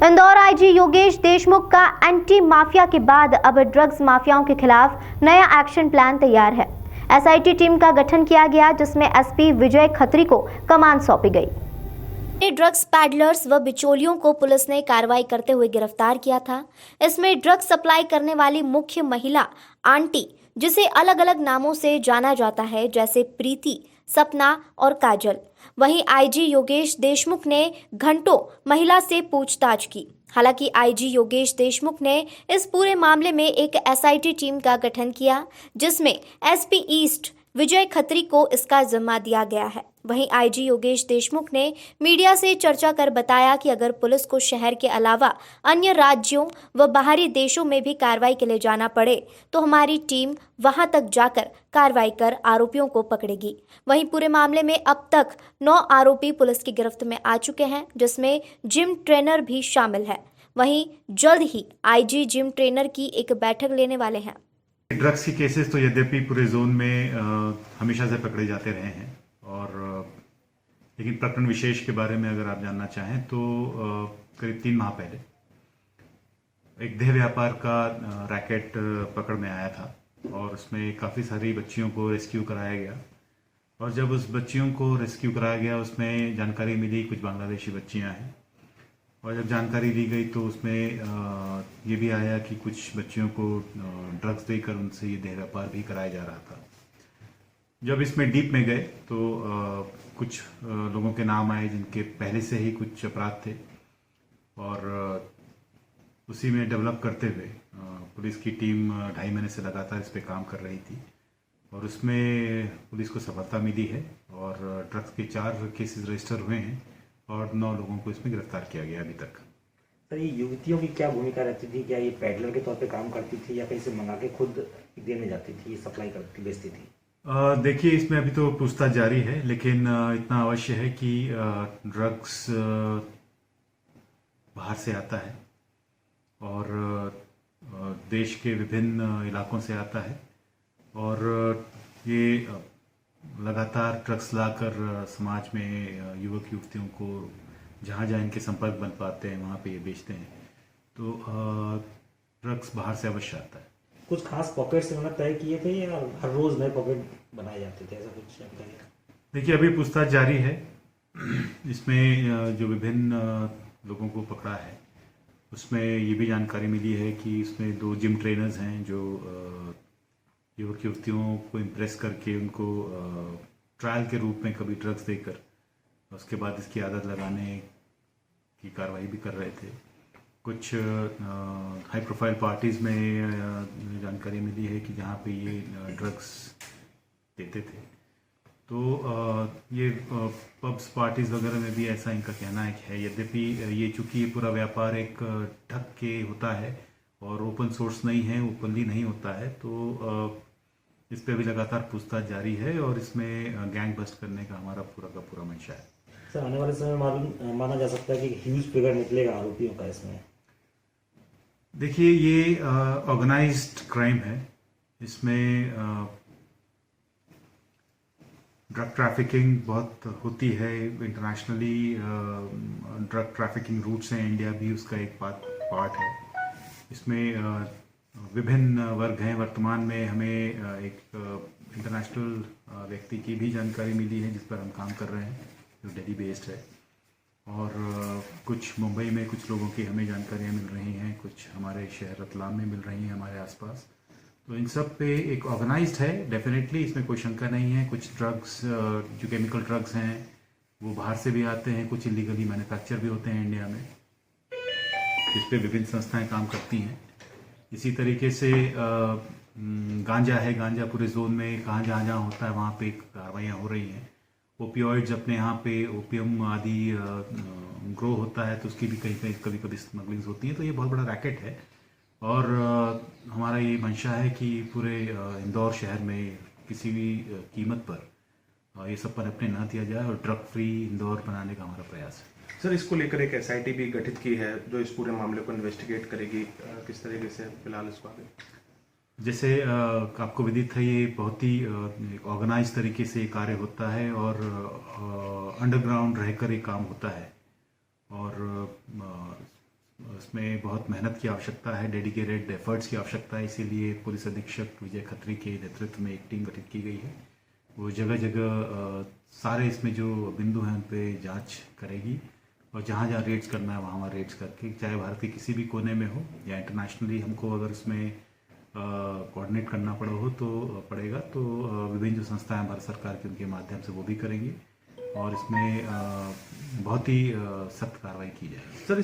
Indore IG Yogesh Deshmukh का anti mafia के बाद अब ड्रग्स माफियाओं के खिलाफ नया एक्शन प्लान तैयार है। एसआईटी टीम का गठन किया गया, जिसमें एसपी विजय खत्री को कमान सौंपी गई। ड्रग्स पैडलर्स व बिचौलियों को पुलिस ने कार्रवाई करते हुए गिरफ्तार किया था। इसमें ड्रग्स सप्लाई करने वाली मुख्य महिला आंटी, जिसे अलग अलग नामों से जाना जाता है, जैसे प्रीति, सपना और काजल। वहीं आईजी योगेश देशमुख ने घंटों महिला से पूछताछ की। हालांकि आईजी योगेश देशमुख ने इस पूरे मामले में एक एसआईटी टीम का गठन किया, जिसमें एसपी ईस्ट विजय खत्री को इसका जिम्मा दिया गया है। वहीं आईजी योगेश देशमुख ने मीडिया से चर्चा कर बताया कि अगर पुलिस को शहर के अलावा अन्य राज्यों व बाहरी देशों में भी कार्रवाई के लिए जाना पड़े तो हमारी टीम वहां तक जाकर कार्रवाई कर आरोपियों को पकड़ेगी। वहीं पूरे मामले में अब तक 9 आरोपी पुलिस की गिरफ्त में आ चुके हैं, जिसमें जिम ट्रेनर भी शामिल है। वहीं जल्द ही आईजी जिम ट्रेनर की एक बैठक लेने वाले हैं। ड्रग्स की केसेस तो यद्यपि पूरे जोन में हमेशा से पकड़े जाते रहे हैं, और लेकिन प्रकरण विशेष के बारे में अगर आप जानना चाहें तो करीब 3 माह पहले एक देह व्यापार का रैकेट पकड़ में आया था, और उसमें काफ़ी सारी बच्चियों को रेस्क्यू कराया गया। और जब उस बच्चियों को रेस्क्यू कराया गया, उसमें जानकारी मिली कुछ बांग्लादेशी बच्चियां हैं, और जब जानकारी दी गई तो उसमें ये भी आया कि कुछ बच्चियों को ड्रग्स देकर उनसे ये देह व्यापार भी कराया जा रहा था। जब इसमें डीप में गए तो कुछ लोगों के नाम आए जिनके पहले से ही कुछ अपराध थे, और उसी में डेवलप करते हुए पुलिस की टीम 2.5 महीने से लगातार इस पे काम कर रही थी, और उसमें पुलिस को सफलता मिली है, और ड्रग्स के 4 केसेस रजिस्टर हुए हैं, और 9 लोगों को इसमें गिरफ्तार किया गया अभी तक। सर, ये युवतियों की क्या भूमिका रहती थी? क्या ये पैडलर के तौर पे काम करती थी या कहीं से मंगा के खुद देने जाती थी, सप्लाई करती बेचती थी? देखिए, इसमें अभी तो पूछताछ जारी है, लेकिन इतना अवश्य है कि ड्रग्स बाहर से आता है और देश के विभिन्न इलाकों से आता है, और ये लगातार ड्रग्स लाकर समाज में युवक युवतियों को जहाँ जहाँ इनके संपर्क बन पाते हैं वहाँ पे ये बेचते हैं। तो ड्रग्स बाहर से अवश्य आता है। कुछ खास पॉकेट्स इन्होंने तय किए थे या हर रोज नए पॉकेट बनाए जाते थे, ऐसा कुछ बताइए? देखिए, अभी पूछताछ जारी है। इसमें जो विभिन्न लोगों को पकड़ा है, उसमें ये भी जानकारी मिली है कि इसमें 2 जिम ट्रेनर्स हैं जो युवक युवतियों को इम्प्रेस करके उनको ट्रायल के रूप में कभी ड्रग्स देकर उसके बाद इसकी आदत लगाने की कार्रवाई भी कर रहे थे। कुछ हाई प्रोफाइल पार्टीज़ में जानकारी मिली है कि जहाँ पे ये ड्रग्स देते थे। तो ये पब्स पार्टीज़ वगैरह में भी ऐसा इनका कहना है। यद्यपि ये चूँकि ये पूरा व्यापार एक ढक के होता है और ओपन सोर्स नहीं है, ओपनली नहीं होता है, तो इस पे भी लगातार पूछताछ जारी है, और इसमें गैंग बस्ट करने का हमारा पूरा का पूरा मंशा है। सर, आने वाले समय में माना जा सकता है कि ह्यूज फिगर निकलेगा आरोपियों का इसमें? देखिए, ये ऑर्गेनाइज्ड क्राइम है। इसमें ड्रग ट्रैफिकिंग बहुत होती है इंटरनेशनली। ड्रग ट्रैफिकिंग रूट्स हैं, इंडिया भी उसका एक पार्ट है। इसमें विभिन्न वर्ग हैं। वर्तमान में हमें एक इंटरनेशनल व्यक्ति की भी जानकारी मिली है जिस पर हम काम कर रहे हैं, जो दिल्ली बेस्ड है, और कुछ मुंबई में कुछ लोगों की हमें जानकारियाँ मिल रही हैं, कुछ हमारे शहर रतलाम में मिल रही हैं, हमारे आसपास। तो इन सब पे एक ऑर्गेनाइज्ड है, डेफिनेटली, इसमें कोई शंका नहीं है। कुछ ड्रग्स जो केमिकल ड्रग्स हैं वो बाहर से भी आते हैं, कुछ इलीगली मैन्युफैक्चर भी होते हैं इंडिया में, जिस पे विभिन्न संस्थाएं काम करती हैं। इसी तरीके से गांजा है। गांजा पूरे जोन में जहाँ जहाँ होता है वहाँ पे कार्रवाइयाँ हो रही हैं। ओपियोइड्स, अपने यहाँ पे ओपियम आदि ग्रो होता है, तो उसकी भी कहीं कभी कभी स्मगलिंग्स होती है। तो ये बहुत बड़ा रैकेट है, और हमारा ये मंशा है कि पूरे इंदौर शहर में किसी भी कीमत पर ये सब पनपने ना दिया जाए, और ड्रग फ्री इंदौर बनाने का हमारा प्रयास है। सर, इसको लेकर एक एसआईटी भी गठित की है जो इस पूरे मामले को इन्वेस्टिगेट करेगी। किस तरीके से फिलहाल इसको आगे? जैसे आपको विदित है, ये बहुत ही ऑर्गेनाइज तरीके से कार्य होता है, और अंडरग्राउंड रहकर ये काम होता है, और उसमें बहुत मेहनत की आवश्यकता है, डेडिकेटेड एफर्ट्स की आवश्यकता है। इसीलिए पुलिस अधीक्षक विजय खत्री के नेतृत्व में एक टीम गठित की गई है। वो जगह जगह सारे इसमें जो बिंदु हैं उन पे जांच करेगी और जहाँ जहाँ रेड्स करना है वहाँ रेड्स करके, चाहे भारत के किसी भी कोने में हो या इंटरनेशनली हमको अगर इसमें कोऑर्डिनेट करना पड़ेगा तो विभिन्न जो संस्थाएं भारत सरकार की उनके माध्यम से वो भी करेंगे और इसमें बहुत ही सख्त कार्रवाई की जाएगी। सर